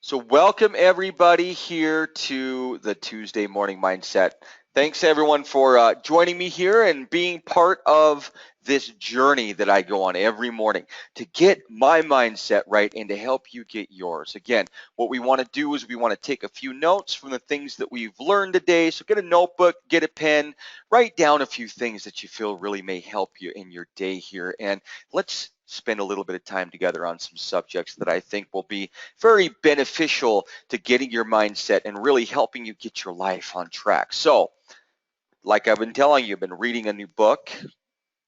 So welcome everybody here to the Tuesday Morning Mindset. Thanks everyone for joining me here and being part of this journey that I go on every morning to get my mindset right and to help you get yours. Again, what we want to do is we want to take a few notes from the things that we've learned today. So get a notebook, get a pen, write down a few things that you feel really may help you in your day here. And let's spend a little bit of time together on some subjects that I think will be very beneficial to getting your mindset and really helping you get your life on track. So, like I've been telling you, I've been reading a new book,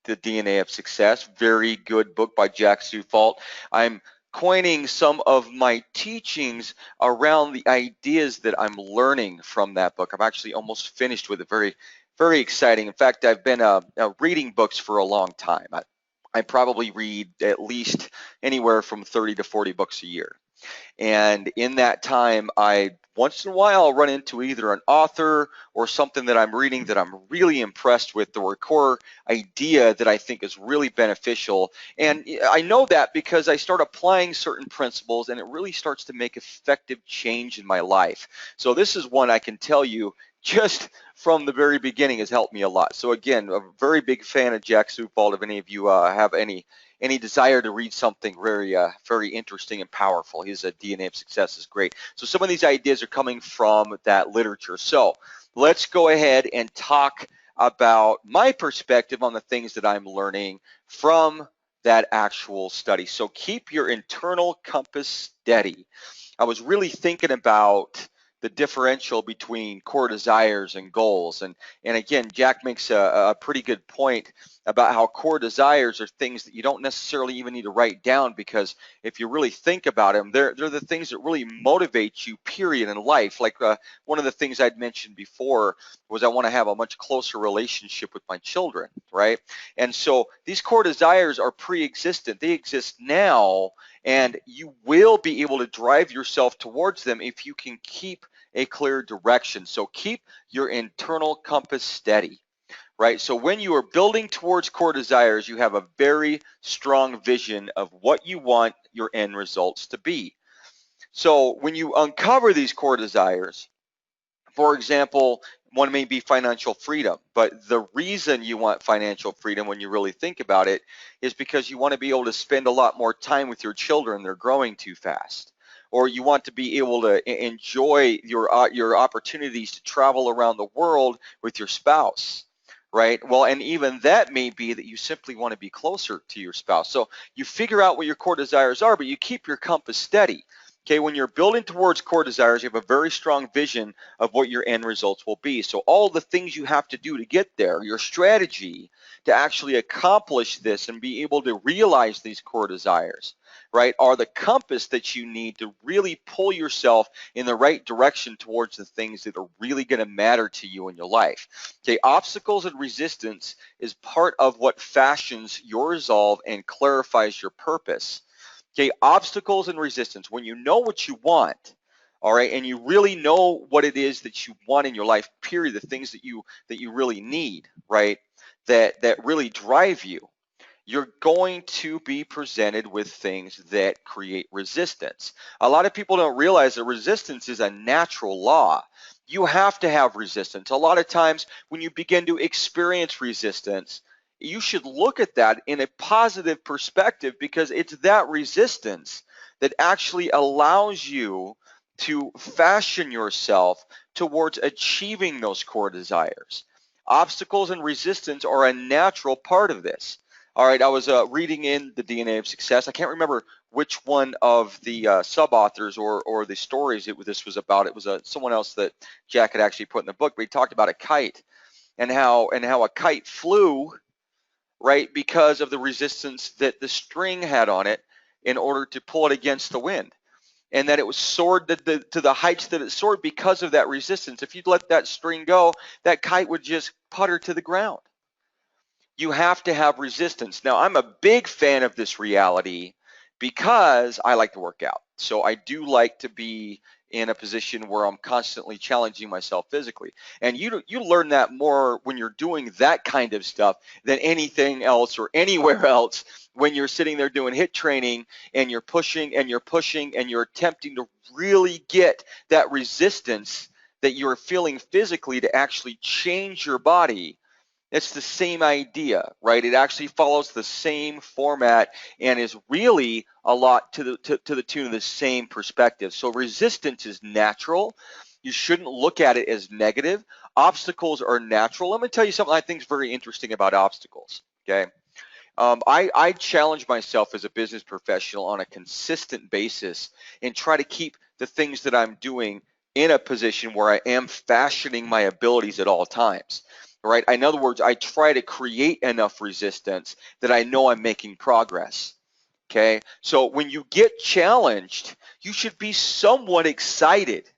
The DNA of Success. Very good book by Jack Canfield. I'm coining some of my teachings around the ideas that I'm learning from that book. I'm actually almost finished with it. Very exciting. In fact, I've been reading books for a long time. I probably read at least anywhere from 30 to 40 books a year. And in that time, I once in a while run into either an author or something that I'm reading that I'm really impressed with, or a core idea that I think is really beneficial. And I know that because I start applying certain principles and it really starts to make effective change in my life. So this is one I can tell you just from the very beginning has helped me a lot. So again, a very big fan of Jack Canfield. If any of you have any desire to read something very interesting and powerful, his DNA of Success is great. So some of these ideas are coming from that literature. So let's go ahead and talk about my perspective on the things that I'm learning from that actual study. So keep your internal compass steady. I was really thinking about the differential between core desires and goals. And again, Jack makes a pretty good point about how core desires are things that you don't necessarily even need to write down, because if you really think about them, they're the things that really motivate you, period, in life. Like one of the things I'd mentioned before was I want to have a much closer relationship with my children, right? And so these core desires are pre-existent. They exist now, and you will be able to drive yourself towards them if you can keep a clear direction. So keep your internal compass steady, right? So when you are building towards core desires, you have a very strong vision of what you want your end results to be. So when you uncover these core desires, for example, one may be financial freedom, but the reason you want financial freedom, when you really think about it, is because you want to be able to spend a lot more time with your children. They're growing too fast. Or you want to be able to enjoy your opportunities to travel around the world with your spouse, right? Well, and even that may be that you simply want to be closer to your spouse. So you figure out what your core desires are, but you keep your compass steady. Okay, when you're building towards core desires, you have a very strong vision of what your end results will be. So all the things you have to do to get there, your strategy to actually accomplish this and be able to realize these core desires, right, are the compass that you need to really pull yourself in the right direction towards the things that are really going to matter to you in your life. Okay, obstacles and resistance is part of what fashions your resolve and clarifies your purpose. Okay, obstacles and resistance. When you know what you want, all right, and you really know what it is that you want in your life, period, the things that you really need, right, that really drive you, you're going to be presented with things that create resistance. A lot of people don't realize that resistance is a natural law. You have to have resistance. A lot of times when you begin to experience resistance, you should look at that in a positive perspective, because it's that resistance that actually allows you to fashion yourself towards achieving those core desires. Obstacles and resistance are a natural part of this. All right, I was reading in The DNA of Success. I can't remember which one of the sub-authors or the stories this was about. It was someone else that Jack had actually put in the book, but he talked about a kite and how a kite flew, right, because of the resistance that the string had on it in order to pull it against the wind, and that it was soared to the heights that it soared because of that resistance. If you'd let that string go, that kite would just putter to the ground. You have to have resistance. Now, I'm a big fan of this reality because I like to work out. So I do like to be in a position where I'm constantly challenging myself physically. And you learn that more when you're doing that kind of stuff than anything else or anywhere else. When you're sitting there doing HIIT training and you're pushing and you're pushing and you're attempting to really get that resistance that you're feeling physically to actually change your body. It's the same idea, right? It actually follows the same format and is really a lot to the tune of the same perspective. So resistance is natural. You shouldn't look at it as negative. Obstacles are natural. Let me tell you something I think is very interesting about obstacles. Okay. I challenge myself as a business professional on a consistent basis and try to keep the things that I'm doing in a position where I am fashioning my abilities at all times, right? In other words, I try to create enough resistance that I know I'm making progress. Okay, so when you get challenged, you should be somewhat excited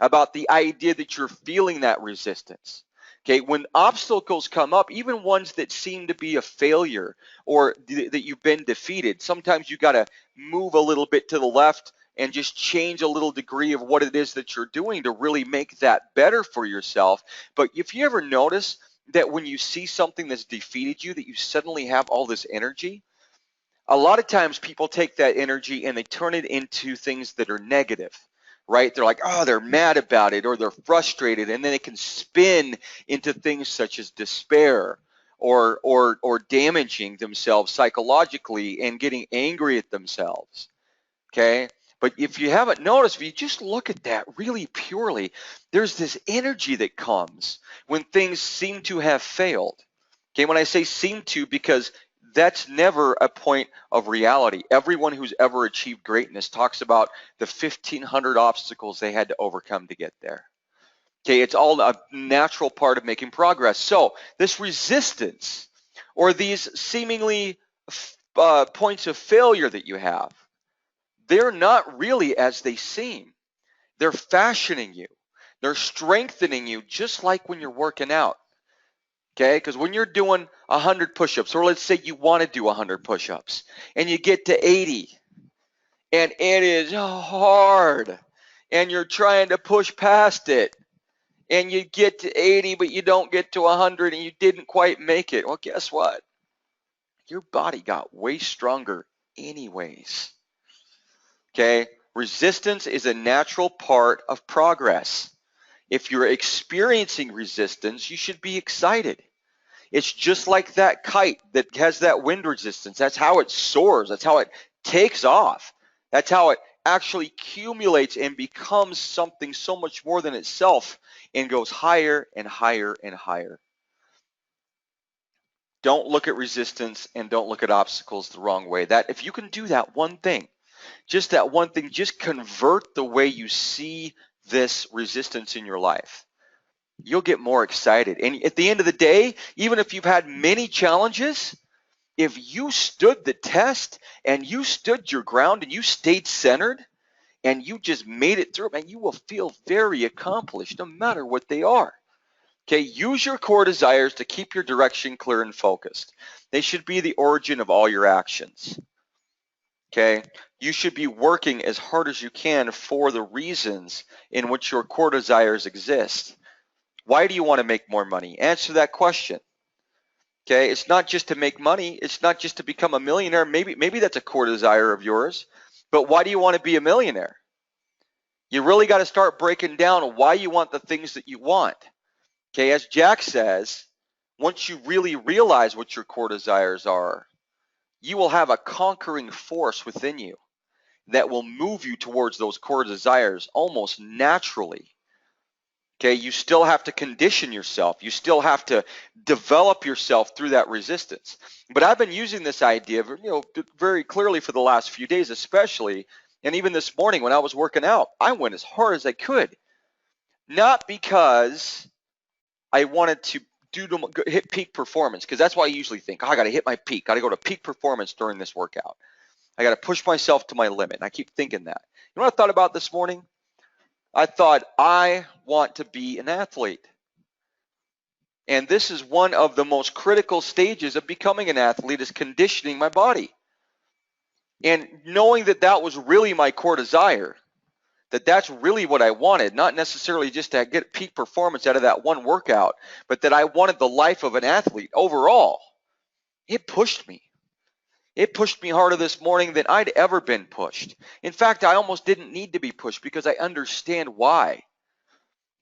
about the idea that you're feeling that resistance. Okay, when obstacles come up, even ones that seem to be a failure or that you've been defeated, sometimes you got to move a little bit to the left and just change a little degree of what it is that you're doing to really make that better for yourself. But if you ever notice that when you see something that's defeated you, that you suddenly have all this energy, a lot of times people take that energy and they turn it into things that are negative, right? They're like, oh, they're mad about it or they're frustrated, and then it can spin into things such as despair or damaging themselves psychologically and getting angry at themselves. Okay. But if you haven't noticed, if you just look at that really purely, there's this energy that comes when things seem to have failed. Okay, when I say seem to, because that's never a point of reality. Everyone who's ever achieved greatness talks about the 1,500 obstacles they had to overcome to get there. Okay, it's all a natural part of making progress. So this resistance or these seemingly points of failure that you have, they're not really as they seem. They're fashioning you. They're strengthening you, just like when you're working out. Okay, because when you're doing 100 push-ups, or let's say you want to do 100 push-ups, and you get to 80, and it is hard, and you're trying to push past it, and you get to 80, but you don't get to 100, and you didn't quite make it. Well, guess what? Your body got way stronger anyways. Okay, resistance is a natural part of progress. If you're experiencing resistance, you should be excited. It's just like that kite that has that wind resistance. That's how it soars. That's how it takes off. That's how it actually accumulates and becomes something so much more than itself and goes higher and higher and higher. Don't look at resistance and don't look at obstacles the wrong way. That if you can do that one thing, just that one thing, just convert the way you see this resistance in your life, you'll get more excited. And at the end of the day, even if you've had many challenges, if you stood the test and you stood your ground and you stayed centered and you just made it through, man, you will feel very accomplished no matter what they are. Okay, use your core desires to keep your direction clear and focused. They should be the origin of all your actions. Okay, you should be working as hard as you can for the reasons in which your core desires exist. Why do you want to make more money? Answer that question. Okay, it's not just to make money. It's not just to become a millionaire. Maybe that's a core desire of yours. But why do you want to be a millionaire? You really got to start breaking down why you want the things that you want. Okay, as Jack says, once you really realize what your core desires are, you will have a conquering force within you that will move you towards those core desires almost naturally. Okay, you still have to condition yourself. You still have to develop yourself through that resistance. But I've been using this idea, very clearly for the last few days, especially, and even this morning when I was working out, I went as hard as I could. Not because I wanted to hit peak performance, because that's why I usually think, I got to hit my peak, got to go to peak performance during this workout. I got to push myself to my limit. And I keep thinking that. You know what I thought about this morning? I thought, I want to be an athlete. And this is one of the most critical stages of becoming an athlete, is conditioning my body. And knowing that that was really my core desire, that's really what I wanted, not necessarily just to get peak performance out of that one workout, but that I wanted the life of an athlete overall. It pushed me. It pushed me harder this morning than I'd ever been pushed. In fact, I almost didn't need to be pushed because I understand why.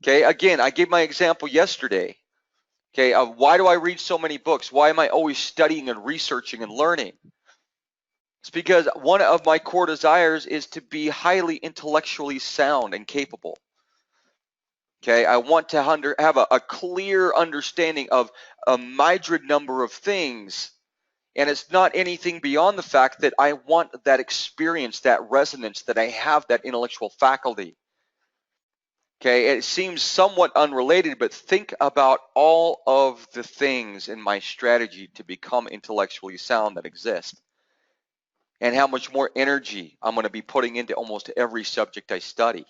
Okay, again, I gave my example yesterday. Okay, why do I read so many books? Why am I always studying and researching and learning? It's because one of my core desires is to be highly intellectually sound and capable. Okay, I want to have a clear understanding of a myriad number of things. And it's not anything beyond the fact that I want that experience, that resonance, that I have that intellectual faculty. Okay, it seems somewhat unrelated, but think about all of the things in my strategy to become intellectually sound that exist, and how much more energy I'm going to be putting into almost every subject I study.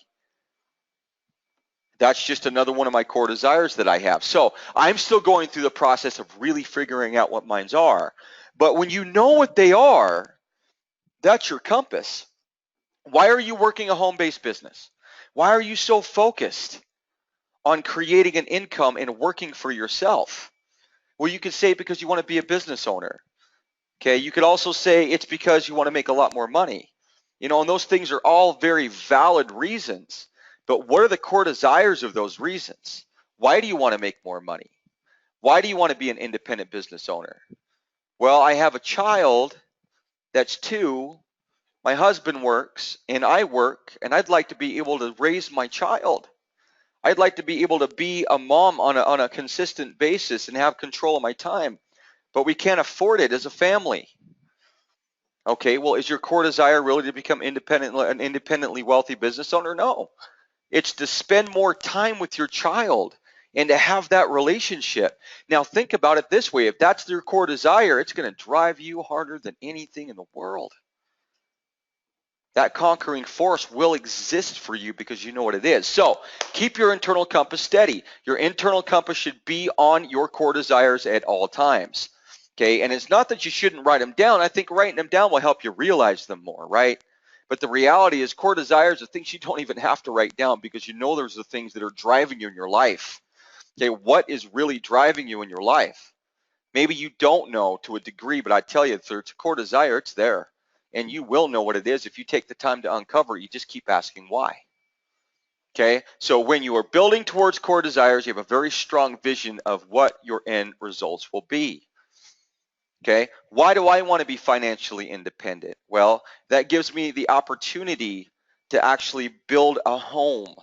That's just another one of my core desires that I have. So I'm still going through the process of really figuring out what mine are. But when you know what they are, that's your compass. Why are you working a home-based business? Why are you so focused on creating an income and working for yourself? Well, you could say because you want to be a business owner. Okay, you could also say it's because you want to make a lot more money. You know, and those things are all very valid reasons. But what are the core desires of those reasons? Why do you want to make more money? Why do you want to be an independent business owner? Well, I have a child that's 2. My husband works and I work, and I'd like to be able to raise my child. I'd like to be able to be a mom on a consistent basis and have control of my time, but we can't afford it as a family. Okay, well, is your core desire really to become an independently wealthy business owner? No. It's to spend more time with your child and to have that relationship. Now, think about it this way. If that's your core desire, it's going to drive you harder than anything in the world. That conquering force will exist for you because you know what it is. So keep your internal compass steady. Your internal compass should be on your core desires at all times. Okay, and it's not that you shouldn't write them down. I think writing them down will help you realize them more, right? But the reality is core desires are things you don't even have to write down because you know there's the things that are driving you in your life. Okay, what is really driving you in your life? Maybe you don't know to a degree, but I tell you, if it's a core desire, it's there. And you will know what it is if you take the time to uncover it. You just keep asking why. Okay, so when you are building towards core desires, you have a very strong vision of what your end results will be. Okay, why do I want to be financially independent? Well, that gives me the opportunity to actually build a home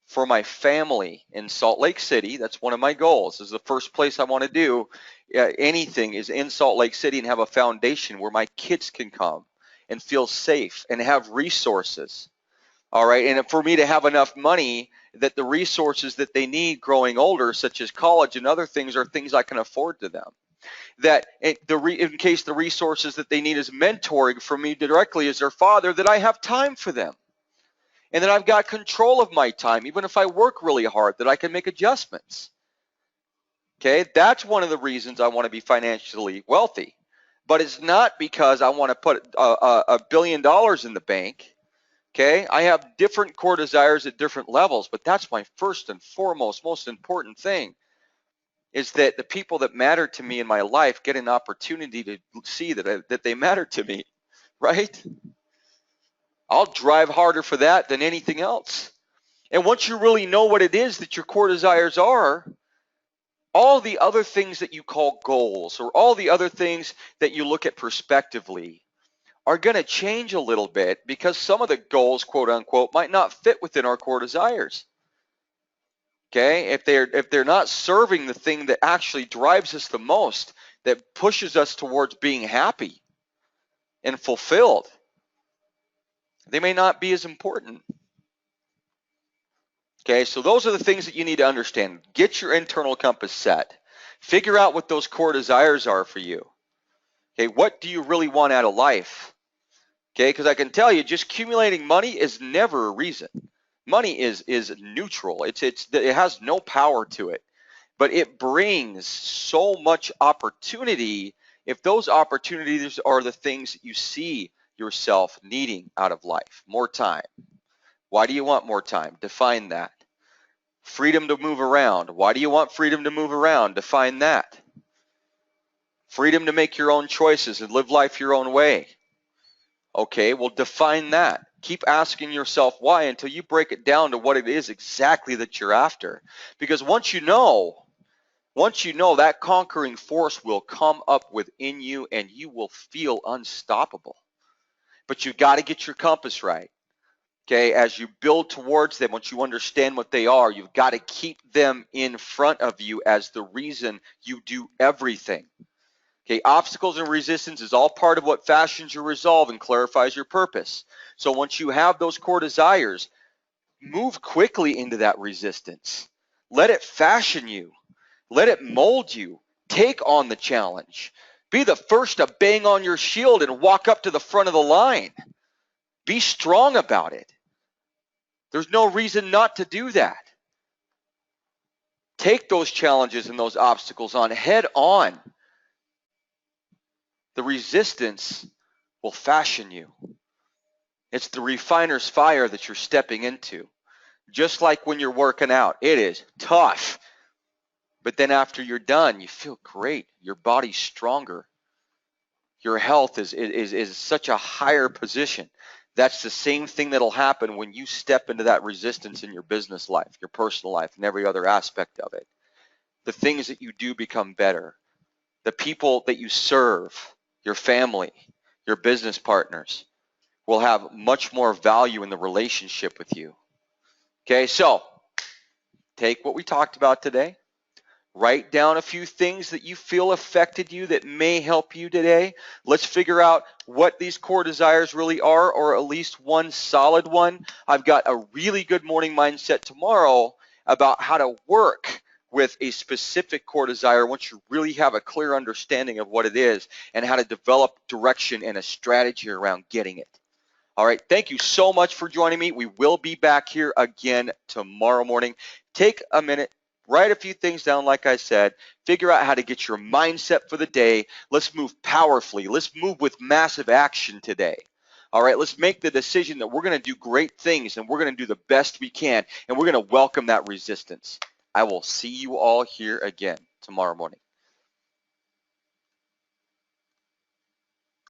for my family in Salt Lake City. That's one of my goals. This is the first place I want to do anything is in Salt Lake City and have a foundation where my kids can come and feel safe and have resources. All right, and for me to have enough money that the resources that they need growing older, such as college and other things, are things I can afford to them. That in case the resources that they need is mentoring from me directly as their father, that I have time for them. And that I've got control of my time, even if I work really hard, that I can make adjustments. Okay, that's one of the reasons I want to be financially wealthy. But it's not because I want to put $1 billion in the bank. Okay, I have different core desires at different levels, but that's my first and foremost, most important thing, is that the people that matter to me in my life get an opportunity to see that they matter to me, right? I'll drive harder for that than anything else. And once you really know what it is that your core desires are, all the other things that you call goals or all the other things that you look at prospectively are going to change a little bit because some of the goals, quote unquote, might not fit within our core desires. Okay, if they're not serving the thing that actually drives us the most, that pushes us towards being happy and fulfilled, they may not be as important. Okay, so those are the things that you need to understand. Get your internal compass set. Figure out what those core desires are for you. Okay, what do you really want out of life? Okay, because I can tell you, just accumulating money is never a reason. Money is neutral. It has no power to it, but it brings so much opportunity if those opportunities are the things that you see yourself needing out of life. More time, Why do you want more time? Define that. Freedom to move around. Why do you want freedom to move around? Define that. Freedom to make your own choices and live life your own way. Okay, well, define that. Keep asking yourself why until you break it down to what it is exactly that you're after. Because once you know, that conquering force will come up within you and you will feel unstoppable. But you got to get your compass right. Okay, as you build towards them, once you understand what they are, you've got to keep them in front of you as the reason you do everything. Okay, obstacles and resistance is all part of what fashions your resolve and clarifies your purpose. So once you have those core desires, move quickly into that resistance. Let it fashion you. Let it mold you. Take on the challenge. Be the first to bang on your shield and walk up to the front of the line. Be strong about it. There's no reason not to do that. Take those challenges and those obstacles on head on. The resistance will fashion you. It's the refiner's fire that you're stepping into. Just like when you're working out, it is tough. But then after you're done, you feel great. Your body's stronger. Your health is such a higher position. That's the same thing that'll happen when you step into that resistance in your business life, your personal life, and every other aspect of it. The things that you do become better. The people that you serve, your family, your business partners, will have much more value in the relationship with you. Okay, so take what we talked about today. Write down a few things that you feel affected you that may help you today. Let's figure out what these core desires really are, or at least one solid one. I've got a really good morning mindset tomorrow about how to work with a specific core desire once you really have a clear understanding of what it is and how to develop direction and a strategy around getting it. All right, thank you so much for joining me. We will be back here again tomorrow morning. Take a minute. Write a few things down, like I said. Figure out how to get your mindset for the day. Let's move powerfully. Let's move with massive action today. All right, let's make the decision that we're going to do great things and we're going to do the best we can, and we're going to welcome that resistance. I will see you all here again tomorrow morning.